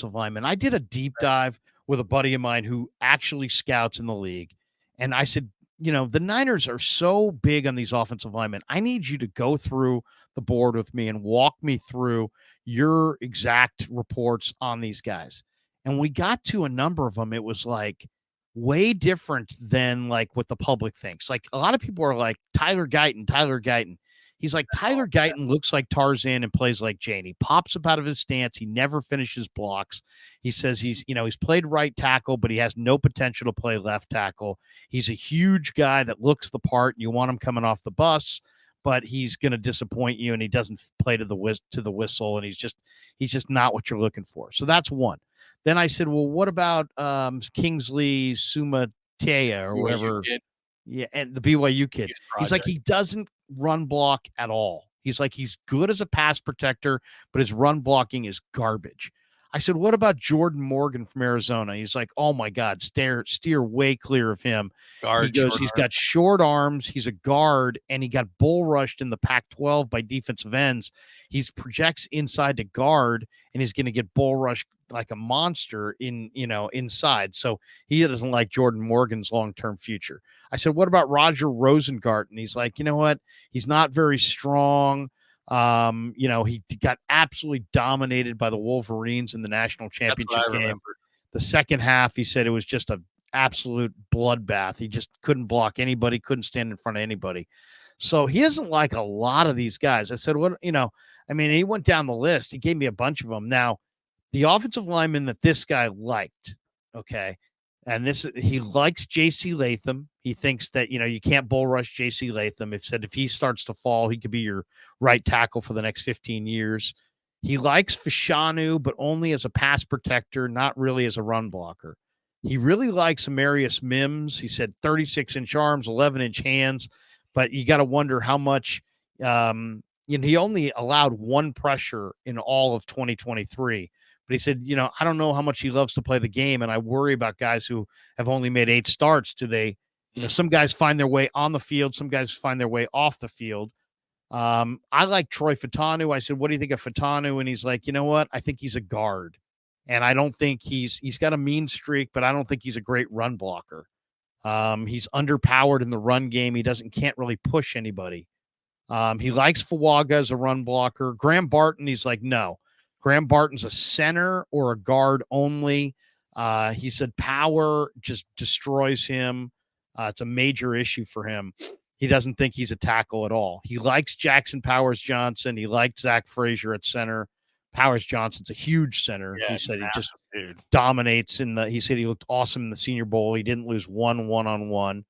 linemen. I did a deep dive with a buddy of mine who actually scouts in the league. And I said, the Niners are so big on these offensive linemen. I need you to go through the board with me and walk me through your exact reports on these guys. And we got to a number of them. It was like way different than like what the public thinks. Like a lot of people are like Tyler Guyton. He's like, Tyler Guyton looks like Tarzan and plays like Jane. He pops up out of his stance. He never finishes blocks. He says he's played right tackle, but he has no potential to play left tackle. He's a huge guy that looks the part, and you want him coming off the bus, but he's going to disappoint you, and he doesn't play to the whistle, and he's just not what you're looking for. So that's one. Then I said, well, what about Kingsley Sumatea or whatever? Yeah, and the BYU kid. He's like, he doesn't run block at all. He's like, he's good as a pass protector, but his run blocking is garbage. I said, what about Jordan Morgan from Arizona? He's like, oh my God, steer way clear of him. He goes, he's got short arms. He's a guard, and he got bull rushed in the Pac-12 by defensive ends. He projects inside to guard, and he's going to get bull rushed like a monster inside. So he doesn't like Jordan Morgan's long-term future. I said, what about Roger Rosengarten? He's like, you know what? He's not very strong. He got absolutely dominated by the Wolverines in the national championship game. The second half, he said it was just an absolute bloodbath. He just couldn't block anybody, couldn't stand in front of anybody. So he doesn't like a lot of these guys. I said, he went down the list. He gave me a bunch of them. Now, the offensive lineman that this guy liked, okay, and he likes J.C. Latham. He thinks that, you can't bull rush J.C. Latham. If he starts to fall, he could be your right tackle for the next 15 years. He likes Fashanu, but only as a pass protector, not really as a run blocker. He really likes Amarius Mims. He said 36-inch arms, 11-inch hands, but you got to wonder how much he only allowed one pressure in all of 2023. But he said, I don't know how much he loves to play the game, and I worry about guys who have only made 8 starts. Do they, some guys find their way on the field, some guys find their way off the field. I like Troy Fatanu. I said, what do you think of Fatanu? And he's like, you know what? I think he's a guard. And I don't think he's got a mean streak, but I don't think he's a great run blocker. He's underpowered in the run game. He can't really push anybody. He likes Fuaga as a run blocker. Graham Barton, he's like, no. Graham Barton's a center or a guard only. He said power just destroys him. It's a major issue for him. He doesn't think he's a tackle at all. He likes Jackson Powers Johnson. He likes Zach Frazier at center. Powers Johnson's a huge center. Yeah, he said he just dominates he said he looked awesome in the Senior Bowl. He didn't lose one-on-one.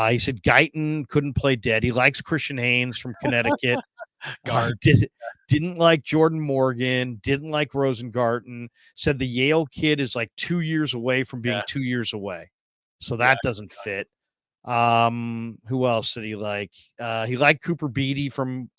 He said Guyton couldn't play dead. He likes Christian Haynes from Connecticut. Didn't like Jordan Morgan, didn't like Rosengarten, said the Yale kid is like 2 years away from being 2 years away. So that doesn't fit. Who else did he like? He liked Cooper Beatty from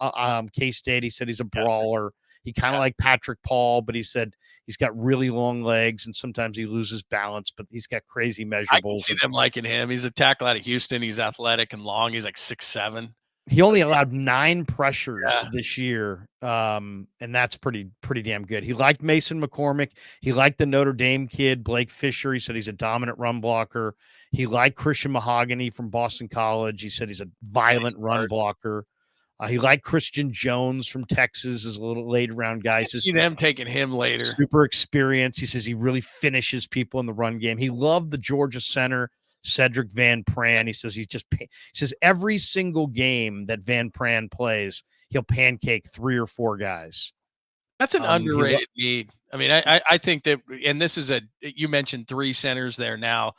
K-State. He said he's a brawler. He kind of liked Patrick Paul, but he said he's got really long legs and sometimes he loses balance, but he's got crazy measurables. I can see them liking him. He's a tackle out of Houston. He's athletic and long. He's like 6'7". He only allowed 9 pressures this year, and that's pretty damn good. He liked Mason McCormick. He liked the Notre Dame kid, Blake Fisher. He said he's a dominant run blocker. He liked Christian Mahogany from Boston College. He said he's a violent run blocker. He liked Christian Jones from Texas as a little late-round guy. I see them taking him later. Super experienced. He says he really finishes people in the run game. He loved the Georgia center, Cedric Van Pran. He says every single game that Van Pran plays, he'll pancake 3 or 4 guys. That's an underrated need. I mean, I think that, and this is you mentioned 3 centers there now.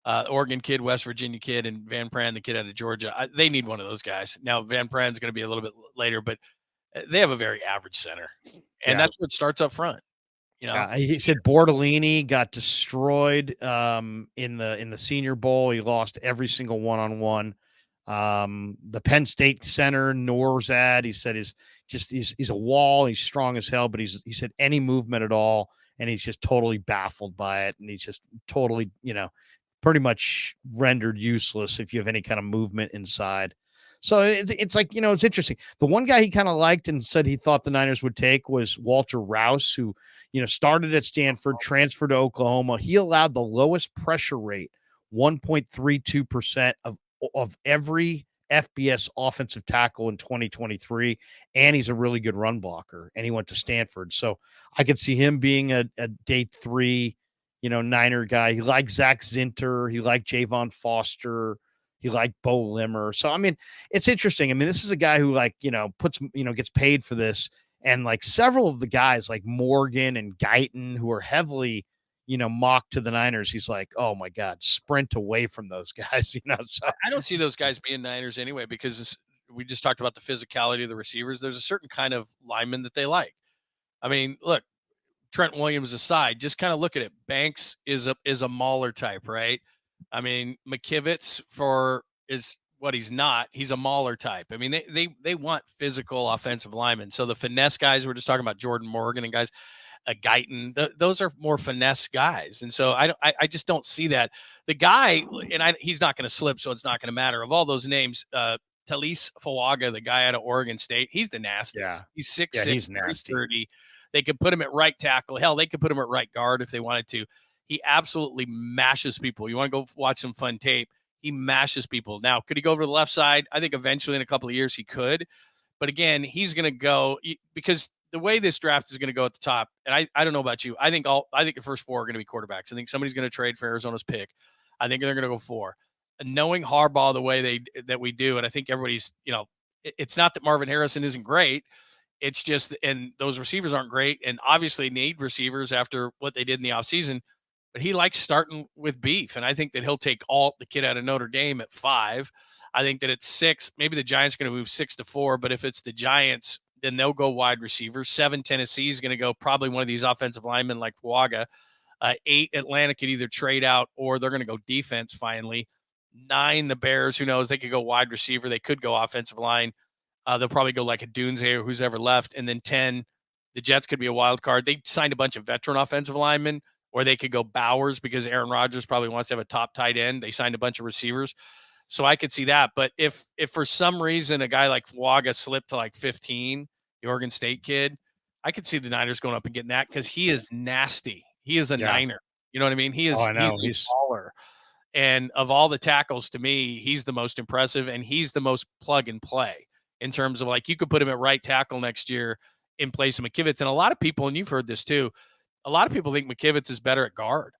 Oregon kid, West Virginia kid, and Van Pran, the kid out of Georgia. They need one of those guys. Now, Van Pran's going to be a little bit later, but they have a very average center, and that's what starts up front. He said Bortolini got destroyed in the Senior Bowl. He lost every single one-on-one. The Penn State center, Norzad, he said he's a wall. He's strong as hell, but he said any movement at all, and he's just totally baffled by it, and he's just totally, pretty much rendered useless if you have any kind of movement inside. So it's like, it's interesting. The one guy he kind of liked and said he thought the Niners would take was Walter Rouse, who, started at Stanford, transferred to Oklahoma. He allowed the lowest pressure rate, 1.32% of every FBS offensive tackle in 2023. And he's a really good run blocker. And he went to Stanford. So I could see him being a day 3, Niner guy. He liked Zach Zinter. He liked Javon Foster. He liked Bo Limmer. So, I mean, it's interesting. I mean, this is a guy who gets paid for this. And like several of the guys like Morgan and Guyton, who are heavily, mocked to the Niners, he's like, oh my God, sprint away from those guys, So I don't see those guys being Niners anyway, because we just talked about the physicality of the receivers. There's a certain kind of lineman that they like. I mean, look, Trent Williams aside, just kind of look at it. Banks is a mauler type, right? I mean, McKivitz is what he's not. He's a mauler type. I mean, they want physical offensive linemen. So the finesse guys, we're just talking about Jordan Morgan and guys, Guyton, those are more finesse guys. And so I just don't see that. The guy, and he's not going to slip, so it's not going to matter. Of all those names, Talise Fawaga, the guy out of Oregon State, he's the nastiest. Yeah. He's 6'6", he's nasty. 330. They could put him at right tackle. Hell, they could put him at right guard if they wanted to. He absolutely mashes people. You want to go watch some fun tape. He mashes people. Now, could he go over to the left side? I think eventually in a couple of years he could. But again, he's going to go because the way this draft is going to go at the top, and I don't know about you. I think the first 4 are going to be quarterbacks. I think somebody's going to trade for Arizona's pick. I think they're going to go 4. And knowing Harbaugh the way that we do, and I think everybody's, it's not that Marvin Harrison isn't great. It's just, and those receivers aren't great, and obviously need receivers after what they did in the offseason. But he likes starting with beef, and I think that he'll take the kid out of Notre Dame at 5. I think that at 6, maybe the Giants are going to move 6 to 4, but if it's the Giants, then they'll go wide receiver. 7, Tennessee is going to go probably one of these offensive linemen like Waga. 8, Atlanta could either trade out or they're going to go defense finally. 9, the Bears, who knows? They could go wide receiver. They could go offensive line. They'll probably go like a Dunze or who's ever left. And then 10, the Jets could be a wild card. They signed a bunch of veteran offensive linemen, or they could go Bowers because Aaron Rodgers probably wants to have a top tight end. They signed a bunch of receivers. So I could see that. But if for some reason a guy like Waga slipped to like 15, the Oregon State kid, I could see the Niners going up and getting that because he is nasty. He is a Niner. You know what I mean? He is he's a baller. And of all the tackles, to me, he's the most impressive, and he's the most plug and play in terms of like you could put him at right tackle next year in place of McKivitz. And a lot of people, and you've heard this too, a lot of people think McKivitz is better at guard.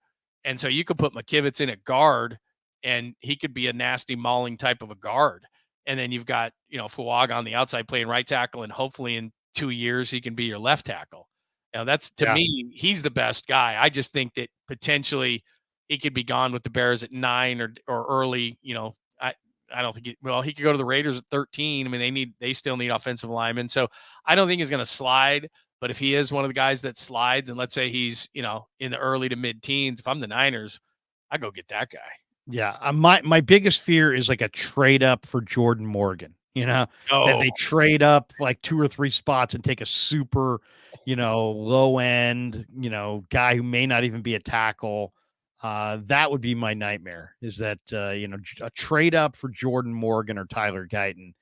And so you could put McKivitz in at guard, and he could be a nasty mauling type of a guard. And then you've got, Fuaga on the outside playing right tackle, and hopefully in 2 years he can be your left tackle. That's to me, he's the best guy. I just think that potentially he could be gone with the Bears at 9 or early. I don't think he could go to the Raiders at 13. I mean, they still need offensive linemen. So I don't think he's going to slide. But if he is one of the guys that slides, and let's say he's, in the early to mid teens, if I'm the Niners, I go get that guy. Yeah. My biggest fear is like a trade up for Jordan Morgan, that they trade up like 2 or 3 spots and take a super, low end, guy who may not even be a tackle. That would be my nightmare, is that, a trade up for Jordan Morgan or Tyler Guyton,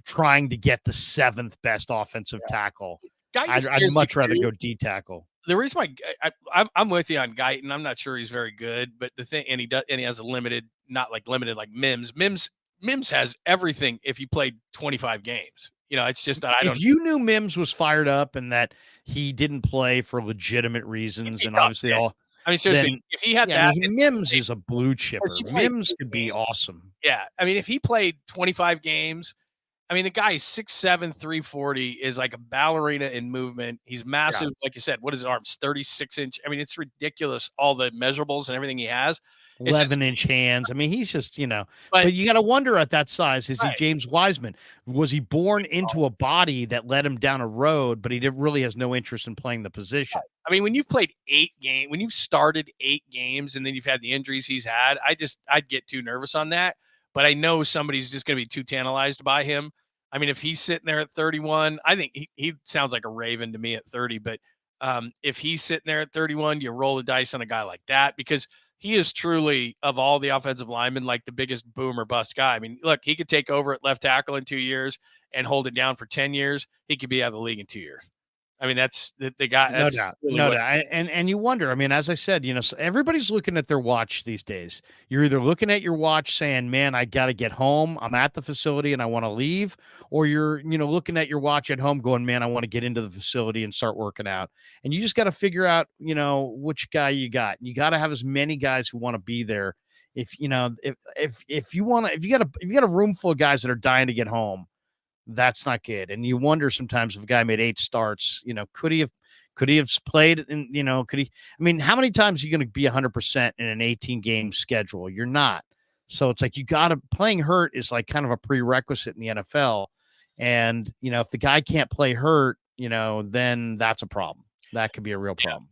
trying to get the 7th best offensive tackle. I'd much rather go D tackle. The reason why I'm with you on Guyton, I'm not sure he's very good, but the thing, and he has a limited, not like limited like Mims. Mims has everything if he played 25 games. It's just that if you knew Mims was fired up and that he didn't play for legitimate reasons, and obviously all. I mean, seriously, if he had that, Mims is a blue chipper. Mims could be awesome. Yeah, I mean, if he played 25 games, I mean, the guy is 6'7", 340, is like a ballerina in movement. He's massive, like you said. What is his arms? 36 inch. I mean, it's ridiculous. All the measurables and everything he has. 11-inch hands. I mean, he's just, but you got to wonder at that size, is he James Wiseman? Was he born into a body that led him down a road, but he really has no interest in playing the position? I mean, when you've played 8 games, when you've started 8 games and then you've had the injuries he's had, I'd get too nervous on that. But I know somebody's just going to be too tantalized by him. I mean, if he's sitting there at 31, I think he sounds like a Raven to me at 30. But if he's sitting there at 31, you roll the dice on a guy like that, because he is truly, of all the offensive linemen, like the biggest boom or bust guy. I mean, look, he could take over at left tackle in 2 years and hold it down for 10 years. He could be out of the league in 2 years. I mean, that's the guy. No That's doubt, really no what. doubt, and you wonder. I mean, as I said, everybody's looking at their watch these days. You're either looking at your watch saying, "Man, I got to get home. I'm at the facility and I want to leave," or you're, looking at your watch at home, going, "Man, I want to get into the facility and start working out." And you just got to figure out, which guy you got. You got to have as many guys who want to be there. If you want to, if you got a room full of guys that are dying to get home, that's not good. And you wonder sometimes if a guy made 8 starts, could he have played and could he, I mean, how many times are you going to be 100% in an 18 game schedule? You're not. So it's like, playing hurt is like kind of a prerequisite in the NFL. And, if the guy can't play hurt, then that's a problem. That could be a real problem.